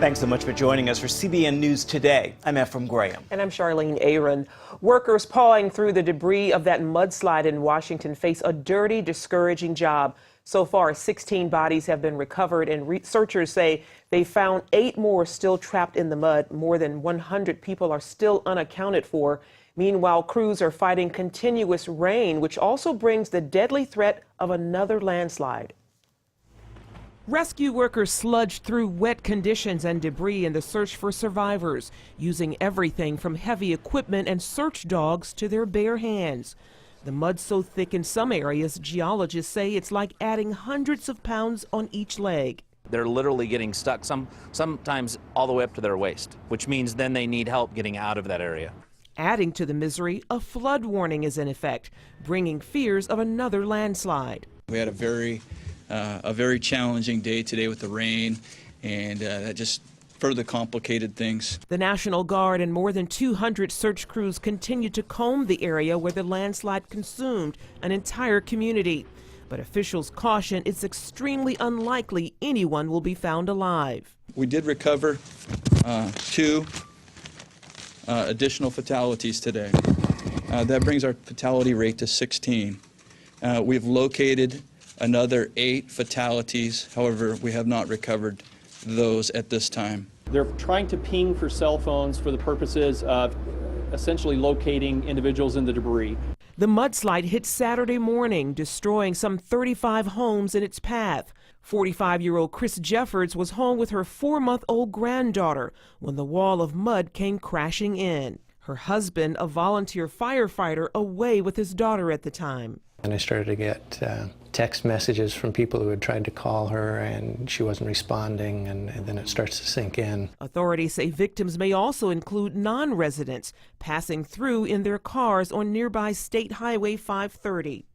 Thanks so much for joining us for CBN News Today. I'm Ephraim Graham. And I'm Charlene Aaron. Workers pawing through the debris of that mudslide in Washington face a dirty, discouraging job. So far, 16 bodies have been recovered, and researchers say they found 8 more still trapped in the mud. More than 100 people are still unaccounted for. Meanwhile, crews are fighting continuous rain, which also brings the deadly threat of another landslide. Rescue workers sludged through wet conditions and debris in the search for survivors, using everything from heavy equipment and search dogs to their bare hands. The mud's so thick in some areas, geologists say it's like adding hundreds of pounds on each leg. They're literally getting stuck, sometimes all the way up to their waist, which means then they need help getting out of that area. Adding to the misery, a flood warning is in effect, bringing fears of another landslide. We had a very challenging day today with the rain, and that just further complicated things. The National Guard and more than 200 search crews continue to comb the area where the landslide consumed an entire community. But officials caution it's extremely unlikely anyone will be found alive. We did recover 2 additional fatalities today. That brings our fatality rate to 16. We've located another 8 fatalities. However, we have not recovered those at this time. They're trying to ping for cell phones for the purposes of essentially locating individuals in the debris. The mudslide hit Saturday morning, destroying some 35 homes in its path. 45-year-old Chris Jeffords was home with her 4-month-old granddaughter when the wall of mud came crashing in. Her husband, a volunteer firefighter, away with his daughter at the time. And I started to get text messages from people who had tried to call her, and she wasn't responding, and then it starts to sink in. Authorities say victims may also include non-residents passing through in their cars on nearby State Highway 530.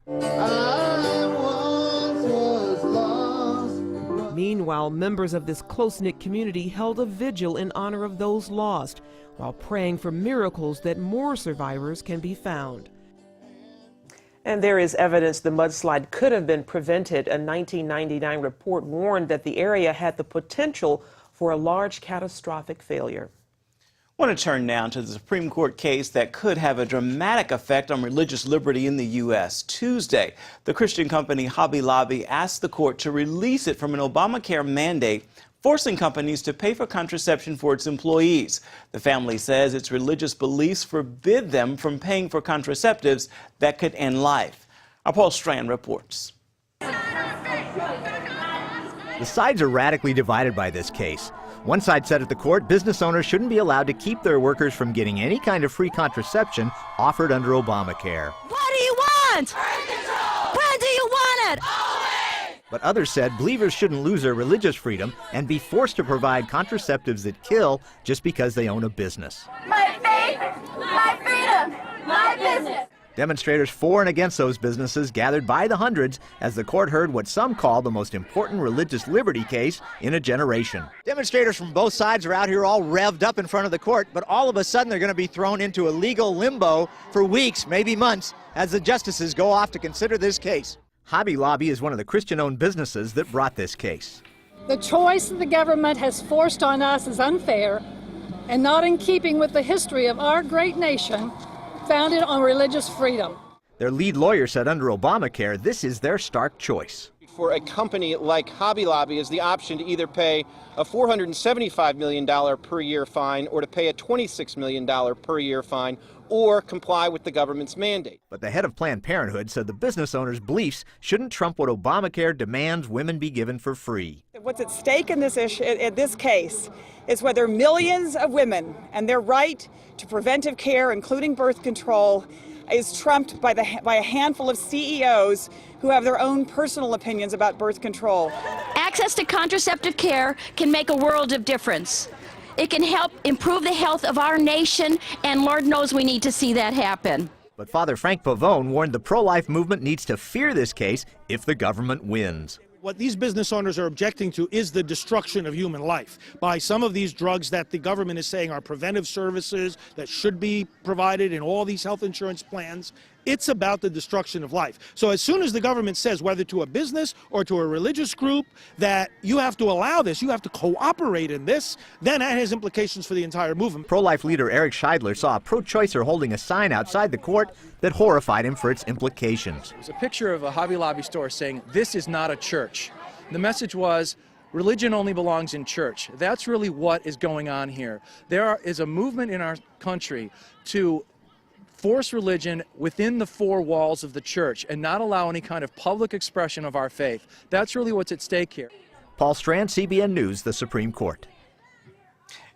Meanwhile, members of this close-knit community held a vigil in honor of those lost, while praying for miracles that more survivors can be found. And there is evidence the mudslide could have been prevented. A 1999 report warned that the area had the potential for a large catastrophic failure. I want to turn now to the Supreme Court case that could have a dramatic effect on religious liberty in the U.S. Tuesday, the Christian company Hobby Lobby asked the court to release it from an Obamacare mandate forcing companies to pay for contraception for its employees. The family says its religious beliefs forbid them from paying for contraceptives that could end life. Our Paul Strand reports. The sides are radically divided by this case. One side said at the court business owners shouldn't be allowed to keep their workers from getting any kind of free contraception offered under Obamacare. What do you want? When do you want it? But others said believers shouldn't lose their religious freedom and be forced to provide contraceptives that kill just because they own a business. My faith, my freedom, my business. Demonstrators for and against those businesses gathered by the hundreds as the court heard what some call the most important religious liberty case in a generation. Demonstrators from both sides are out here all revved up in front of the court, but all of a sudden they're going to be thrown into a legal limbo for weeks, maybe months, as the justices go off to consider this case. Hobby Lobby is one of the Christian-owned businesses that brought this case. The choice the government has forced on us is unfair and not in keeping with the history of our great nation, founded on religious freedom. Their lead lawyer said under Obamacare, this is their stark choice. For a company like Hobby Lobby is the option to either pay a $475 million per year fine or to pay a $26 million per year fine or comply with the government's mandate. But the head of Planned Parenthood said the business owner's beliefs shouldn't trump what Obamacare demands women be given for free. What's at stake in this issue, in this case, is whether millions of women and their right to preventive care, including birth control, is trumped by a handful of CEOs who have their own personal opinions about birth control. Access to contraceptive care can make a world of difference. It can help improve the health of our nation, and Lord knows we need to see that happen. But Father Frank Pavone warned the pro-life movement needs to fear this case if the government wins. What these business owners are objecting to is the destruction of human life by some of these drugs that the government is saying are preventive services that should be provided in all these health insurance plans. It's about the destruction of life. So as soon as the government says, whether to a business or to a religious group, that you have to allow this, you have to cooperate in this, then that has implications for the entire movement. Pro-life leader Eric Scheidler saw a pro-choicer holding a sign outside the court that horrified him for its implications. It was a picture of a Hobby Lobby store saying, "This is not a church." The message was, religion only belongs in church. That's really what is going on here. There is a movement in our country to force religion within the four walls of the church and not allow any kind of public expression of our faith. That's really what's at stake here. Paul Strand, CBN News, the Supreme Court.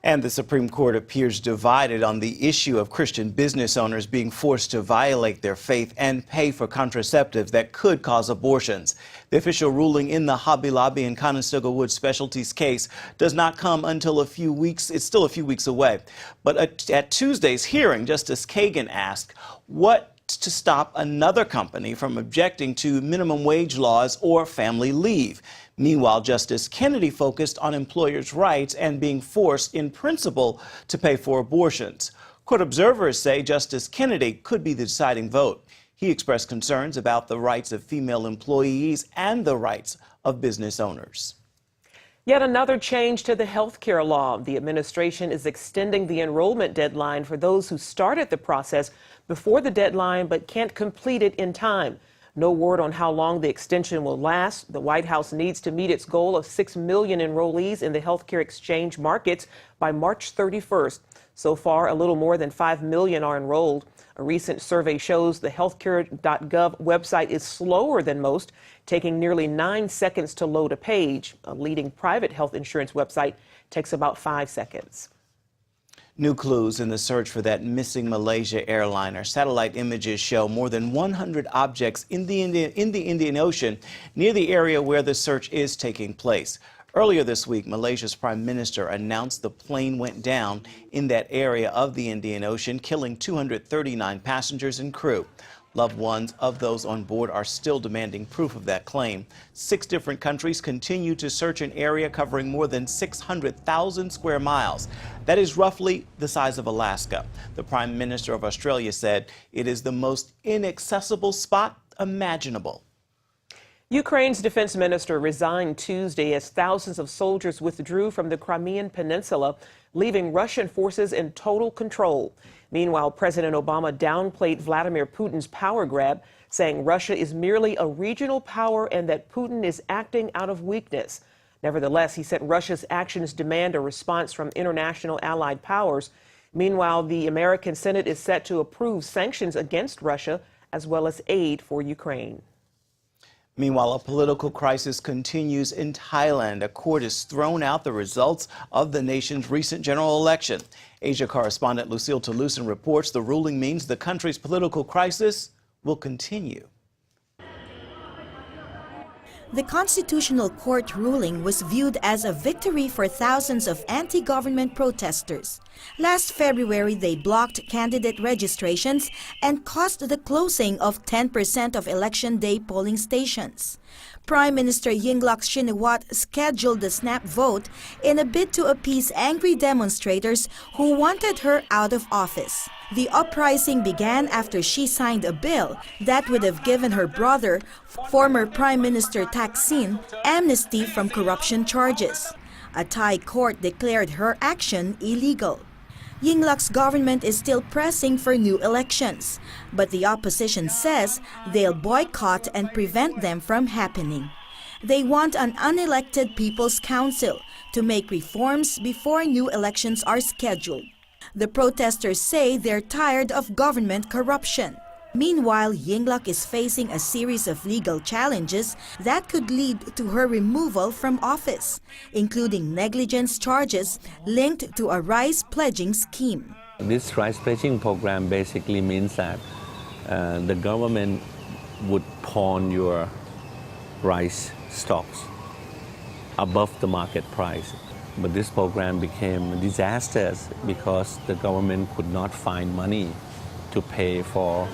And the Supreme Court appears divided on the issue of Christian business owners being forced to violate their faith and pay for contraceptives that could cause abortions. The official ruling in the Hobby Lobby and Conestoga Wood Specialties case does not come until a few weeks. It's still a few weeks away. But at Tuesday's hearing, Justice Kagan asked what to stop another company from objecting to minimum wage laws or family leave. Meanwhile, Justice Kennedy focused on employers' rights and being forced in principle to pay for abortions. Court observers say Justice Kennedy could be the deciding vote. He expressed concerns about the rights of female employees and the rights of business owners. Yet another change to the health care law. The administration is extending the enrollment deadline for those who started the process before the deadline but can't complete it in time. No word on how long the extension will last. The White House needs to meet its goal of 6 million enrollees in the healthcare exchange markets by March 31st. So far, a little more than 5 million are enrolled. A recent survey shows the healthcare.gov website is slower than most, taking nearly 9 seconds to load a page. A leading private health insurance website takes about 5 seconds. New clues in the search for that missing Malaysia airliner. Satellite images show more than 100 objects in the Indian Ocean near the area where the search is taking place. Earlier this week, Malaysia's Prime Minister announced the plane went down in that area of the Indian Ocean, killing 239 passengers and crew. Loved ones of those on board are still demanding proof of that claim. 6 different countries continue to search an area covering more than 600,000 square miles. That is roughly the size of Alaska. The Prime Minister of Australia said it is the most inaccessible spot imaginable. Ukraine's defense minister resigned Tuesday as thousands of soldiers withdrew from the Crimean Peninsula, leaving Russian forces in total control. Meanwhile, President Obama downplayed Vladimir Putin's power grab, saying Russia is merely a regional power and that Putin is acting out of weakness. Nevertheless, he said Russia's actions demand a response from international allied powers. Meanwhile, the American Senate is set to approve sanctions against Russia as well as aid for Ukraine. Meanwhile, a political crisis continues in Thailand. A court has thrown out the results of the nation's recent general election. Asia correspondent Lucille Toulousan reports the ruling means the country's political crisis will continue. The Constitutional Court ruling was viewed as a victory for thousands of anti-government protesters. Last February, they blocked candidate registrations and caused the closing of 10% of Election Day polling stations. Prime Minister Yingluck Shinawatra scheduled the snap vote in a bid to appease angry demonstrators who wanted her out of office. The uprising began after she signed a bill that would have given her brother, former Prime Minister Thaksin, amnesty from corruption charges. A Thai court declared her action illegal. Yingluck's government is still pressing for new elections, but the opposition says they'll boycott and prevent them from happening. They want an unelected People's Council to make reforms before new elections are scheduled. The protesters say they're tired of government corruption. Meanwhile, Yingluck is facing a series of legal challenges that could lead to her removal from office, including negligence charges linked to a rice pledging scheme. This rice pledging program basically means that the government would pawn your rice stocks above the market price. But this program became disastrous because the government could not find money to pay for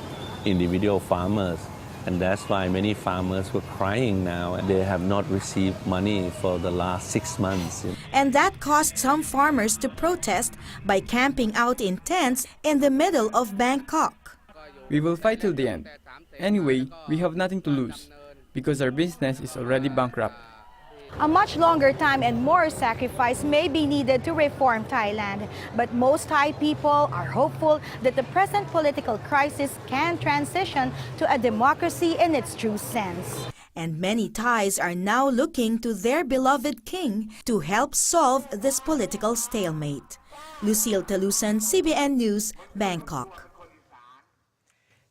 individual farmers, and that's why many farmers were crying now. They have not received money for the last 6 months. And that caused some farmers to protest by camping out in tents in the middle of Bangkok. We will fight till the end. Anyway, we have nothing to lose, because our business is already bankrupt. A much longer time and more sacrifice may be needed to reform Thailand, but most Thai people are hopeful that the present political crisis can transition to a democracy in its true sense. And many Thais are now looking to their beloved king to help solve this political stalemate. Lucille Talusan, CBN News, Bangkok.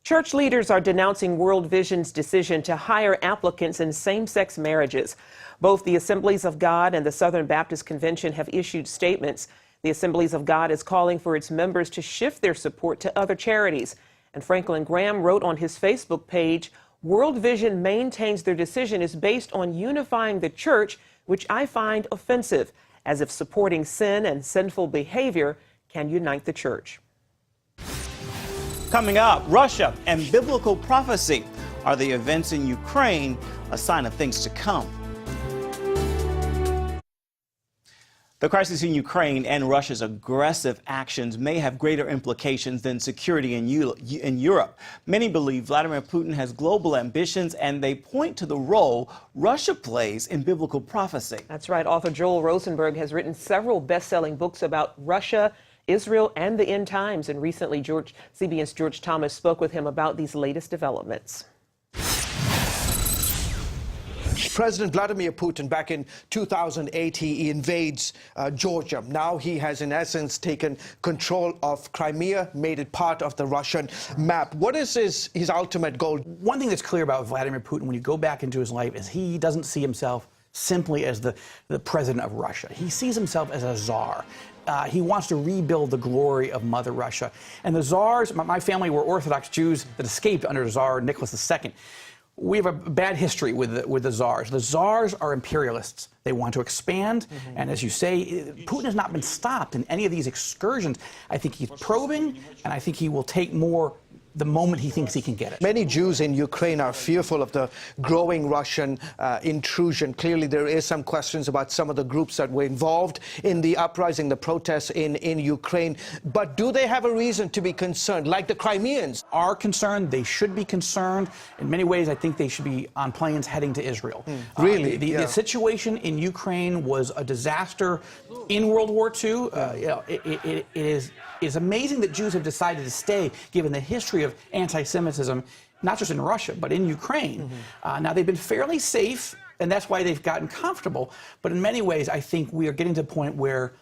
Church leaders are denouncing World Vision's decision to hire applicants in same-sex marriages. Both the Assemblies of God and the Southern Baptist Convention have issued statements. The Assemblies of God is calling for its members to shift their support to other charities. And Franklin Graham wrote on his Facebook page, World Vision maintains their decision is based on unifying the church, which I find offensive, as if supporting sin and sinful behavior can unite the church. Coming up, Russia and biblical prophecy. Are the events in Ukraine a sign of things to come? The crisis in Ukraine and Russia's aggressive actions may have greater implications than security in Europe. Many believe Vladimir Putin has global ambitions, and they point to the role Russia plays in biblical prophecy. That's right. Author Joel Rosenberg has written several best-selling books about Russia, Israel, and the end times. And recently, CBN's George Thomas spoke with him about these latest developments. President Vladimir Putin, back in 2008, he invades Georgia. Now he has, in essence, taken control of Crimea, made it part of the Russian map. What is his ultimate goal? One thing that's clear about Vladimir Putin, when you go back into his life, is he doesn't see himself simply as the president of Russia. He sees himself as a czar. He wants to rebuild the glory of Mother Russia. And the czars, my family were Orthodox Jews that escaped under Tsar Nicholas II. We have a bad history with the czars. The czars are imperialists. They want to expand. And as you say, Putin has not been stopped in any of these excursions. I think he's probing, and I think he will take more the moment he thinks he can get it. Many Jews in Ukraine are fearful of the growing Russian intrusion. Clearly, there is some questions about some of the groups that were involved in the uprising, the protests in Ukraine. But do they have a reason to be concerned, like the Crimeans? Are concerned. They should be concerned. In many ways, I think they should be on planes heading to Israel. Really? The situation in Ukraine was a disaster in World War II. It is amazing that Jews have decided to stay, given the history of anti-Semitism, not just in Russia, but in Ukraine. Now, they've been fairly safe, and that's why they've gotten comfortable. But in many ways, I think we are getting to the point where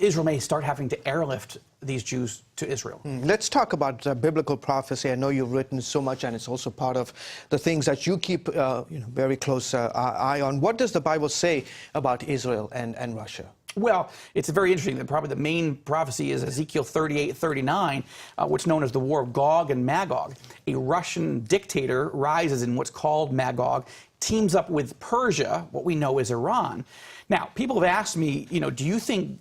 Israel may start having to airlift these Jews to Israel. Let's talk about biblical prophecy. I know you've written so much, and it's also part of the things that you keep very close eye on. What does the Bible say about Israel and Russia? Well, it's very interesting. Probably the main prophecy is Ezekiel 38:39, what's known as the War of Gog and Magog. A Russian dictator rises in what's called Magog, teams up with Persia, what we know as Iran. Now, people have asked me, do you think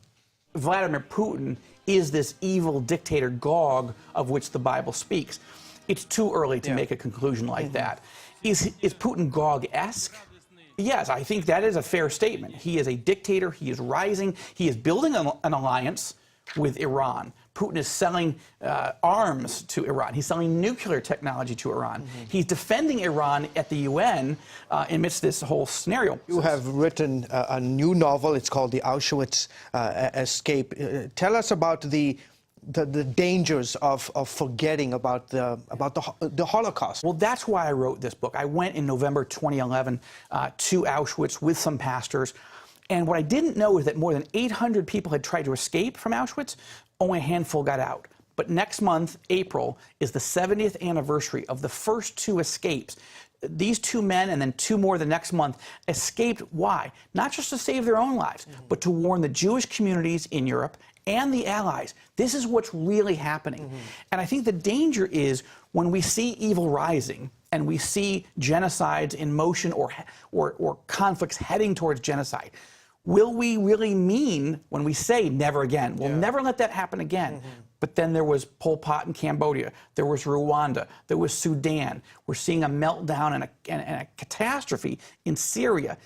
Vladimir Putin is this evil dictator Gog of which the Bible speaks? It's too early to make a conclusion like that. Is Putin Gog-esque? Yes, I think that is a fair statement. He is a dictator. He is rising. He is building an alliance with Iran. Putin is selling arms to Iran. He's selling nuclear technology to Iran. He's defending Iran at the UN amidst this whole scenario. You have written a new novel. It's called The Auschwitz Escape. Tell us about the dangers of forgetting about the Holocaust. Well, that's why I wrote this book. I went in November 2011 to Auschwitz with some pastors, and what I didn't know is that more than 800 people had tried to escape from Auschwitz. Only a handful got out. But next month, April, is the 70th anniversary of the first two escapes. These two men and then two more the next month escaped. Why? Not just to save their own lives, but to warn the Jewish communities in Europe and the Allies. This is what's really happening. And I think the danger is when we see evil rising and we see genocides in motion or conflicts heading towards genocide, will we really mean when we say never again? We'll never let that happen again. But then there was Pol Pot in Cambodia. There was Rwanda. There was Sudan. We're seeing a meltdown and a catastrophe in Syria.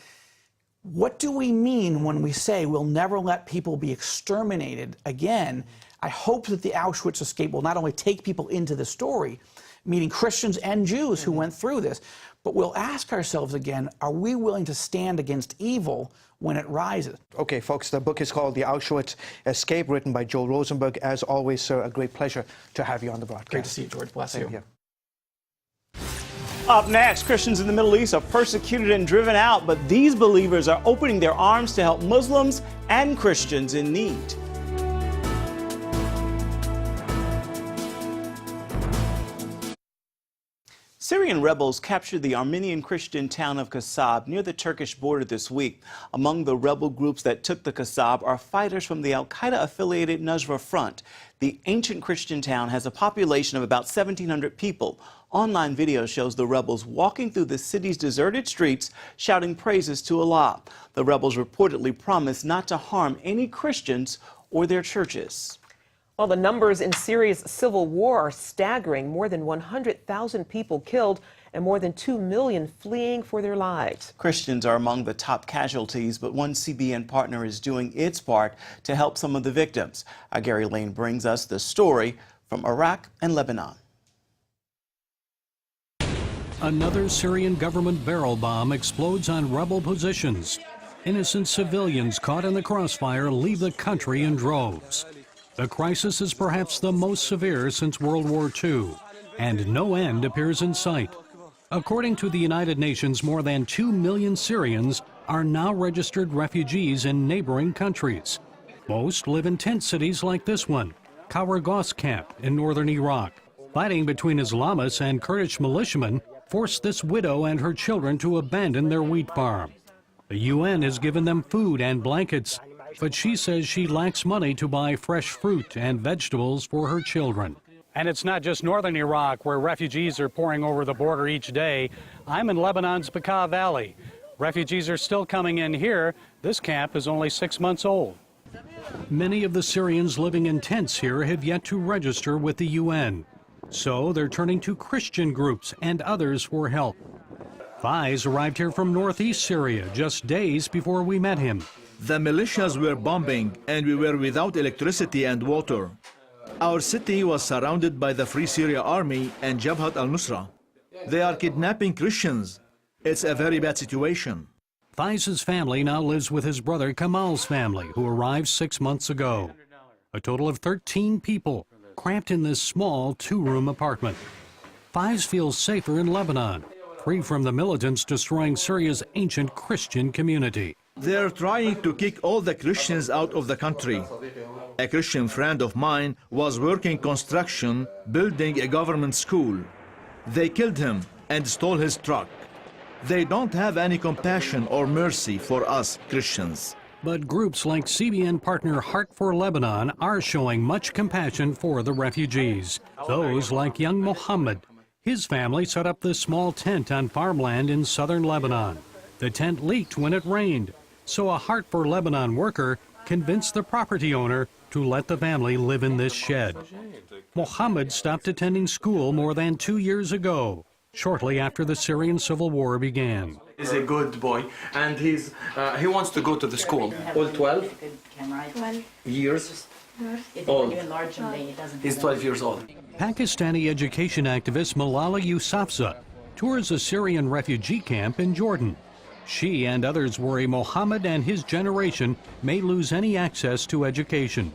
What do we mean when we say we'll never let people be exterminated again? I hope that the Auschwitz escape will not only take people into the story, meaning Christians and Jews who went through this. But we'll ask ourselves again, are we willing to stand against evil when it rises? Okay, folks, the book is called The Auschwitz Escape, written by Joel Rosenberg. As always, sir, a great pleasure to have you on the broadcast. Great to see you, George. Bless you. Here. Up next, Christians in the Middle East are persecuted and driven out, but these believers are opening their arms to help Muslims and Christians in need. Syrian rebels captured the Armenian Christian town of Kasab near the Turkish border this week. Among the rebel groups that took the Kasab are fighters from the al-Qaeda-affiliated Nusra Front. The ancient Christian town has a population of about 1,700 people. Online video shows the rebels walking through the city's deserted streets, shouting praises to Allah. The rebels reportedly promised not to harm any Christians or their churches. Well, the numbers in Syria's civil war are staggering. More than 100,000 people killed and more than 2 million fleeing for their lives. Christians are among the top casualties, but one CBN partner is doing its part to help some of the victims. Our Gary Lane brings us the story from Iraq and Lebanon. Another Syrian government barrel bomb explodes on rebel positions. Innocent civilians caught in the crossfire leave the country in droves. The crisis is perhaps the most severe since World War II, and no end appears in sight. According to the United Nations, more than 2 million Syrians are now registered refugees in neighboring countries. Most live in tent cities like this one, Karagoz Camp in northern Iraq. Fighting between Islamists and Kurdish militiamen forced this widow and her children to abandon their wheat farm. The UN has given them food and blankets, but she says she lacks money to buy fresh fruit and vegetables for her children. And it's not just northern Iraq where refugees are pouring over the border each day. I'm in Lebanon's Bekaa Valley. Refugees are still coming in here. This camp is only 6 months old. Many of the Syrians living in tents here have yet to register with the UN. So they're turning to Christian groups and others for help. Faiz arrived here from northeast Syria just days before we met him. The militias were bombing and we were without electricity and water. Our city was surrounded by the Free Syria Army and Jabhat al-Nusra. They are kidnapping Christians. It's a very bad situation. Faiz's family now lives with his brother Kamal's family, who arrived 6 months ago. A total of 13 people cramped in this small 2-room apartment. Faiz feels safer in Lebanon, free from the militants destroying Syria's ancient Christian community. They're trying to kick all the Christians out of the country. A Christian friend of mine was working construction, building a government school. They killed him and stole his truck. They don't have any compassion or mercy for us Christians. But groups like CBN partner Heart for Lebanon are showing much compassion for the refugees. Those like young Mohammed. His family set up this small tent on farmland in southern Lebanon. The tent leaked when it rained, so a Heart for Lebanon worker convinced the property owner to let the family live in this shed. Mohammed stopped attending school more than 2 years ago, shortly after the Syrian civil war began. He's a good boy, and he wants to go to the school. All 12 years old. He's 12 years old. Pakistani education activist Malala Yousafzai tours a Syrian refugee camp in Jordan. She and others worry Mohammed and his generation may lose any access to education.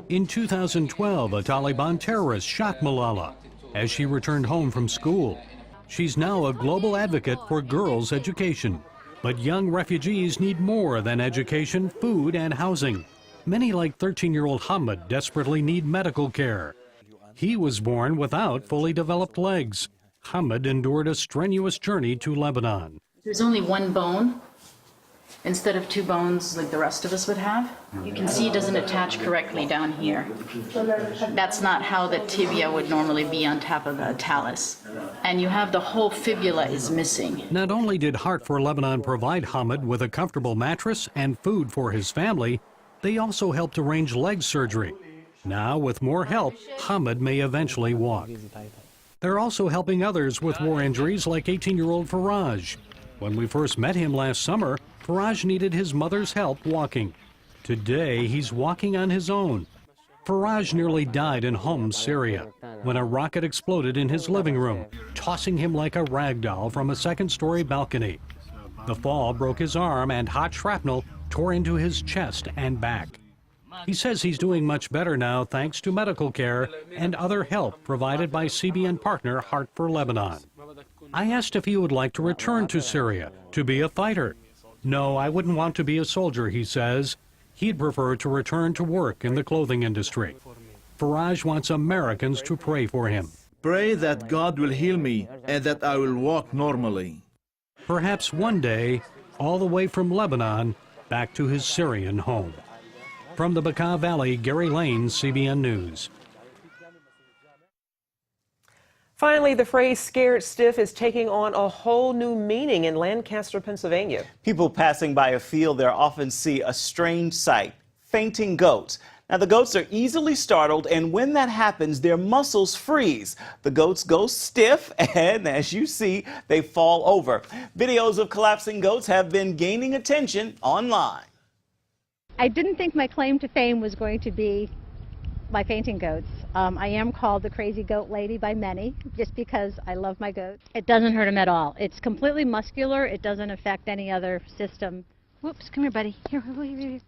In 2012, a Taliban terrorist shot Malala as she returned home from school. She's now a global advocate for girls' education. But young refugees need more than education, food, and housing. Many, like 13-year-old Hamid, desperately need medical care. He was born without fully developed legs. Hamid endured a strenuous journey to Lebanon. There's only one bone instead of 2 bones like the rest of us would have. You can see it doesn't attach correctly down here. That's not how the tibia would normally be on top of the talus. And you have the whole fibula is missing. Not only did Heart for Lebanon provide Hamid with a comfortable mattress and food for his family, they also helped arrange leg surgery. Now, with more help, Hamid may eventually walk. They're also helping others with war injuries like 18-year-old Faraj. When we first met him last summer, Faraj needed his mother's help walking. Today, he's walking on his own. Faraj nearly died in Homs, Syria, when a rocket exploded in his living room, tossing him like a rag doll from a second-story balcony. The fall broke his arm, and hot shrapnel tore into his chest and back. He says he's doing much better now thanks to medical care and other help provided by CBN partner Heart for Lebanon. I asked if he would like to return to Syria to be a fighter. No, I wouldn't want to be a soldier, he says. He'd prefer to return to work in the clothing industry. Faraj wants Americans to pray for him. Pray that God will heal me and that I will walk normally. Perhaps one day, all the way from Lebanon, back to his Syrian home. From the Bekaa Valley, Gary Lane, CBN News. Finally, the phrase scared stiff is taking on a whole new meaning in Lancaster, Pennsylvania. People passing by a field there often see a strange sight, fainting goats. Now, the goats are easily startled, and when that happens, their muscles freeze. The goats go stiff, and as you see, they fall over. Videos of collapsing goats have been gaining attention online. I didn't think my claim to fame was going to be my fainting goats. I am called the crazy goat lady by many, just because I love my goats. It doesn't hurt them at all. It's completely muscular. It doesn't affect any other system. Whoops, come here, buddy. Here.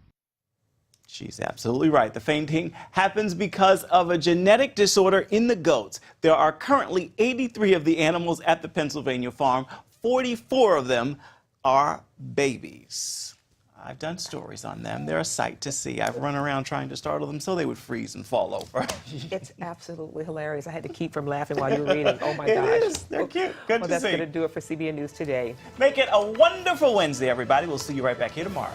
She's absolutely right. The fainting happens because of a genetic disorder in the goats. There are currently 83 of the animals at the Pennsylvania farm. 44 of them are babies. I've done stories on them. They're a sight to see. I've run around trying to startle them so they would freeze and fall over. It's absolutely hilarious. I had to keep from laughing while you were reading. Oh, my gosh. It is. They're cute. Good to see. That's going to do it for CBN News Today. Make it a wonderful Wednesday, everybody. We'll see you right back here tomorrow.